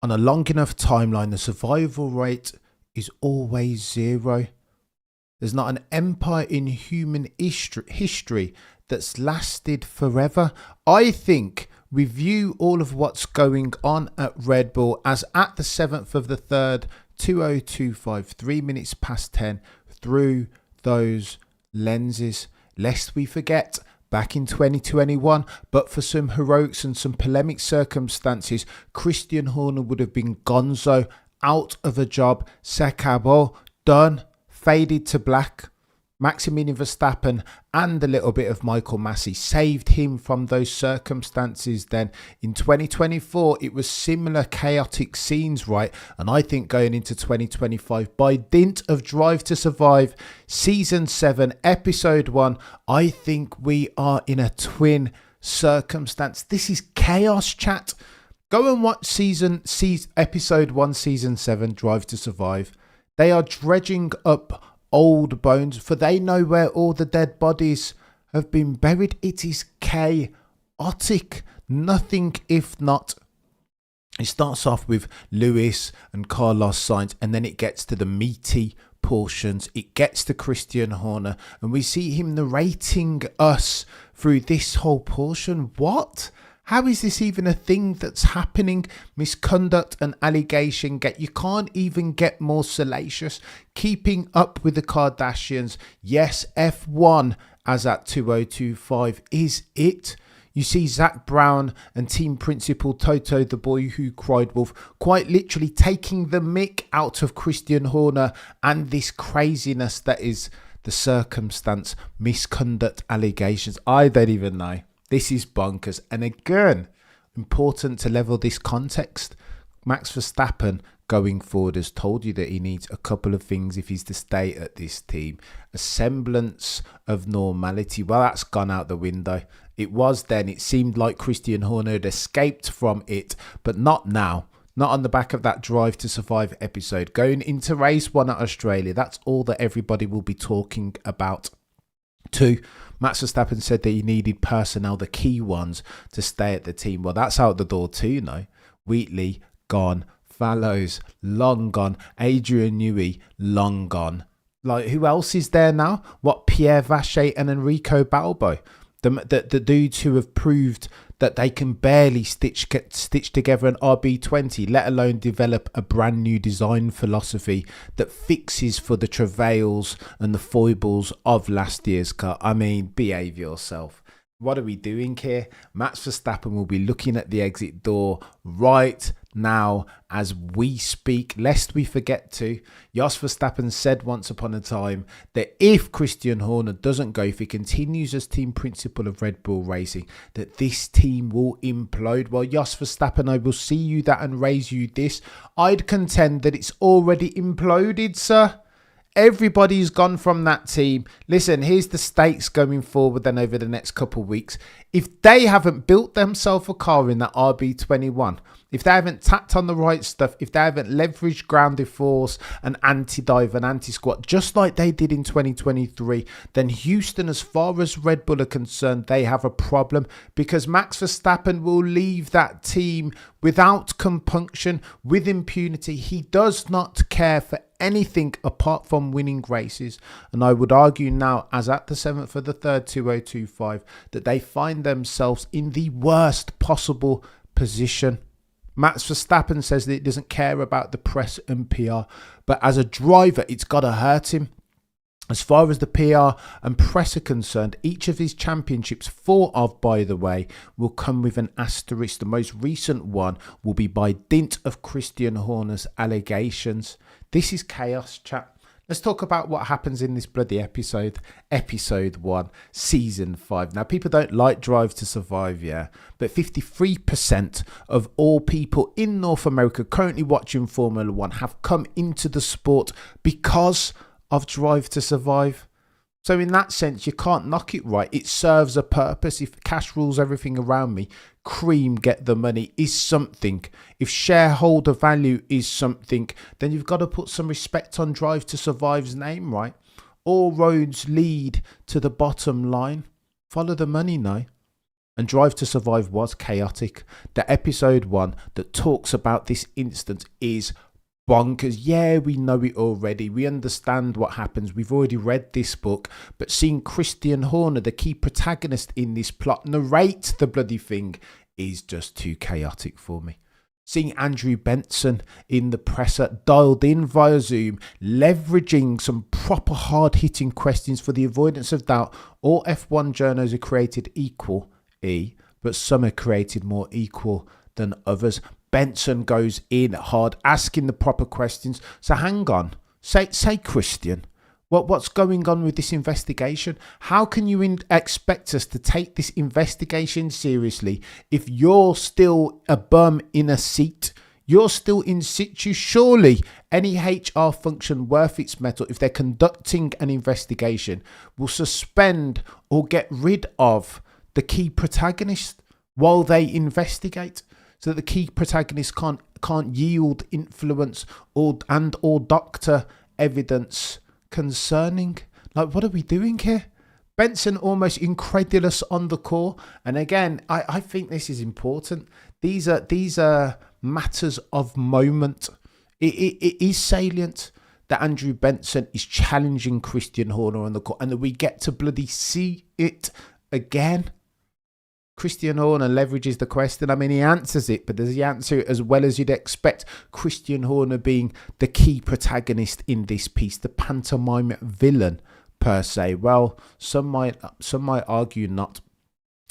On a long enough timeline, the survival rate is always zero. There's not an empire in human history that's lasted forever. I think review all of what's going on at Red Bull as at the 7th of the 3rd, 2025, 3 minutes past 10, through those lenses, lest we forget back in 2021, but for some heroics and some polemic circumstances, Christian Horner would have been gonzo, out of a job, Sekabo, done, faded to black. Maximilian Verstappen and a little bit of Michael Massey saved him from those circumstances. Then in 2024, it was similar chaotic scenes, right? And I think going into 2025, by dint of Drive to Survive, Season 7, Episode 1, I think we are in a twin circumstance. This is chaos, chat. Go and watch Episode 1, Season 7, Drive to Survive. They are dredging up old bones, for they know where all the dead bodies have been buried. It is chaotic. Nothing if not. It starts off with Lewis and Carlos Sainz, and then it gets to the meaty portions. It gets to Christian Horner, and we see him narrating us through this whole portion. What? How is this even a thing that's happening? Misconduct and allegation you can't even get more salacious. Keeping up with the Kardashians. Yes, F1 as at 2025 is it. You see Zach Brown and team principal Toto, the boy who cried wolf, quite literally taking the mick out of Christian Horner and this craziness that is the circumstance. Misconduct allegations. I don't even know. This is bonkers. And again, important to level this context. Max Verstappen going forward has told you that he needs a couple of things if he's to stay at this team. A semblance of normality. Well, that's gone out the window. It was then. It seemed like Christian Horner had escaped from it, but not now. Not on the back of that Drive to Survive episode. Going into race 1 at Australia, that's all that everybody will be talking about. 2, Max Verstappen said that he needed personnel, the key ones, to stay at the team. Well, that's out the door too, no? Wheatley, gone. Fallows, long gone. Adrian Newey, long gone. Like, who else is there now? What, Pierre Vacher and Enrico Balbo? The dudes who have proved that they can barely stitch together an RB20, let alone develop a brand new design philosophy that fixes for the travails and the foibles of last year's car. I mean, behave yourself. What are we doing here? Max Verstappen will be looking at the exit door right now as we speak, lest we forget to. Jos Verstappen said once upon a time that if Christian Horner doesn't go, if he continues as team principal of Red Bull Racing, that this team will implode. Well, Jos Verstappen, I will see you that and raise you this. I'd contend that it's already imploded, sir. Everybody's gone from that team. Listen, here's the stakes going forward then over the next couple of weeks. If they haven't built themselves a car in that RB21, if they haven't tapped on the right stuff, if they haven't leveraged grounded force and anti-dive and anti-squat, just like they did in 2023, then Houston, as far as Red Bull are concerned, they have a problem, because Max Verstappen will leave that team without compunction, with impunity. He does not care for anything apart from winning races. And I would argue now, as at the 7th of the 3rd, 2025, that they find themselves in the worst possible position. Max Verstappen says that he doesn't care about the press and PR, but as a driver, it's got to hurt him. As far as the PR and press are concerned, each of his championships, 4 of, by the way, will come with an asterisk. The most recent one will be by dint of Christian Horner's allegations. This is chaos, chat. Let's talk about what happens in this bloody episode. Episode 1, Season 5. Now, people don't like Drive to Survive, yeah, but 53% of all people in North America currently watching Formula 1 have come into the sport because of Drive to Survive. So in that sense, you can't knock it, right? It serves a purpose. If cash rules everything around me, cream get the money is something. If shareholder value is something, then you've got to put some respect on Drive to Survive's name, right? All roads lead to the bottom line. Follow the money, no? And Drive to Survive was chaotic. The episode 1 that talks about this instance is bonkers. Yeah, we know it already. We understand what happens. We've already read this book. But seeing Christian Horner, the key protagonist in this plot, narrate the bloody thing is just too chaotic for me. Seeing Andrew Benson in the presser, dialed in via Zoom, leveraging some proper hard-hitting questions for the avoidance of doubt. All F1 journos are created equal, but some are created more equal than others. Benson goes in hard, asking the proper questions. So hang on, say Christian, what's going on with this investigation? How can you expect us to take this investigation seriously if you're still a bum in a seat? You're still in situ. Surely any HR function worth its metal, if they're conducting an investigation, will suspend or get rid of the key protagonist while they investigate, so that the key protagonist can't yield influence or doctor evidence concerning. Like, what are we doing here? Benson almost incredulous on the call. And again, I think this is important. These are matters of moment. It is salient that Andrew Benson is challenging Christian Horner on the call, and that we get to bloody see it again. Christian Horner leverages the question. I mean, he answers it, but does he answer it as well as you'd expect? Christian Horner being the key protagonist in this piece, the pantomime villain per se. Well, some might argue not.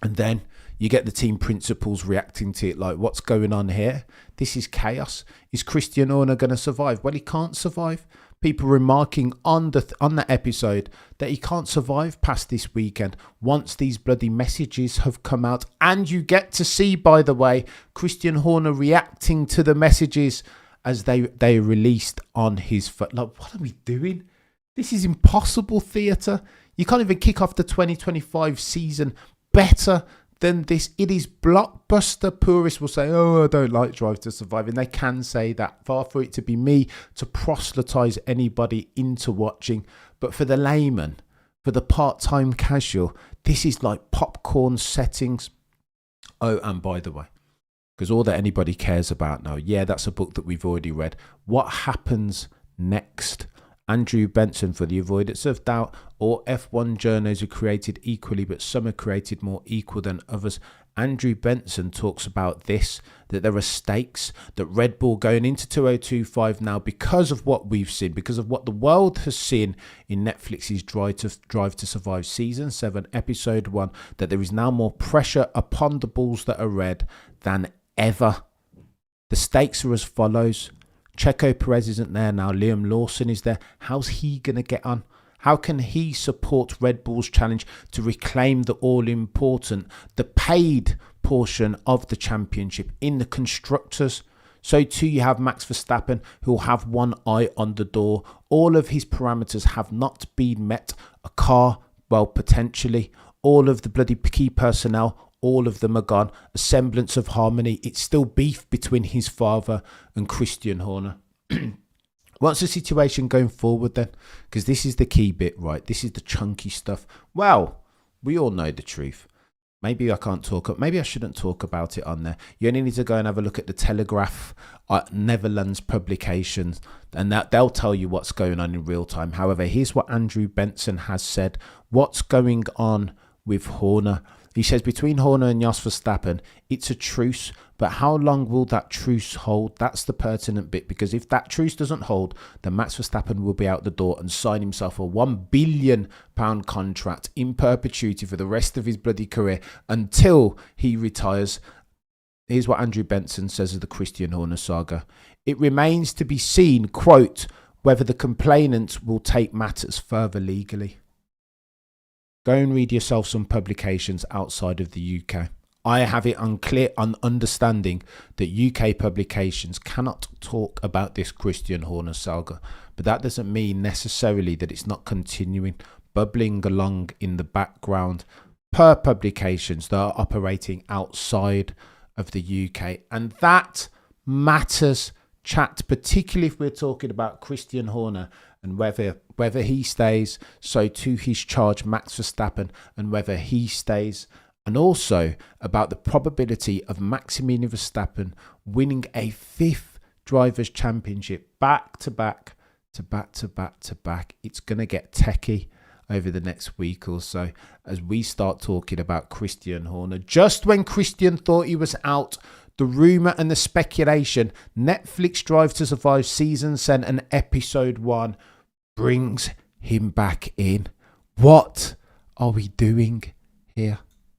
And then you get the team principals reacting to it like, what's going on here? This is chaos. Is Christian Horner going to survive? Well, he can't survive. People remarking on that episode that he can't survive past this weekend once these bloody messages have come out. And you get to see, by the way, Christian Horner reacting to the messages as they released on his foot. Like, what are we doing? This is impossible theatre. You can't even kick off the 2025 season better than this. It is blockbuster. Purists will say, oh, I don't like Drive to Survive, and they can say that. Far for it to be me to proselytize anybody into watching, but for the layman, for the part-time casual, this is like popcorn settings. Oh, and by the way, because all that anybody cares about now, yeah, that's a book that we've already read. What happens next? Andrew Benson, for the avoidance of doubt, all F1 journos are created equally, but some are created more equal than others. Andrew Benson talks about this, that there are stakes, that Red Bull going into 2025 now, because of what we've seen, because of what the world has seen in Netflix's Drive to Survive Season 7, Episode 1, that there is now more pressure upon the Bulls that are red than ever. The stakes are as follows. Checo Perez isn't there now. Liam Lawson is there. How's he going to get on? How can he support Red Bull's challenge to reclaim the all-important, the paid portion of the championship in the constructors? So too you have Max Verstappen, who will have one eye on the door. All of his parameters have not been met. A car, well, potentially. All of the bloody key personnel, all of them are gone. A semblance of harmony. It's still beef between his father and Christian Horner. What's the situation going forward then? Because this is the key bit, right? This is the chunky stuff. Well, we all know the truth. Maybe I can't talk. Maybe I shouldn't talk about it on there. You only need to go and have a look at the Telegraph, Netherlands publications, and they'll tell you what's going on in real time. However, here's what Andrew Benson has said. What's going on with Horner? He says, between Horner and Jos Verstappen, it's a truce. But how long will that truce hold? That's the pertinent bit, because if that truce doesn't hold, then Max Verstappen will be out the door and sign himself a £1 billion contract in perpetuity for the rest of his bloody career until he retires. Here's what Andrew Benson says of the Christian Horner saga. It remains to be seen, quote, whether the complainant will take matters further legally. Go and read yourself some publications outside of the UK. I have it unclear on understanding that UK publications cannot talk about this Christian Horner saga, but that doesn't mean necessarily that it's not continuing, bubbling along in the background per publications that are operating outside of the UK. And that matters, chat, particularly if we're talking about Christian Horner and whether he stays, so to his charge Max Verstappen, and whether he stays. and also about the probability of Maximilian Verstappen winning a 5th Drivers' Championship back to back to back to back to back. It's going to get techie over the next week or so as we start talking about Christian Horner. Just when Christian thought he was out, the rumour and the speculation, Netflix Drive to Survive Season 7 and Episode 1 brings him back in. What are we doing here?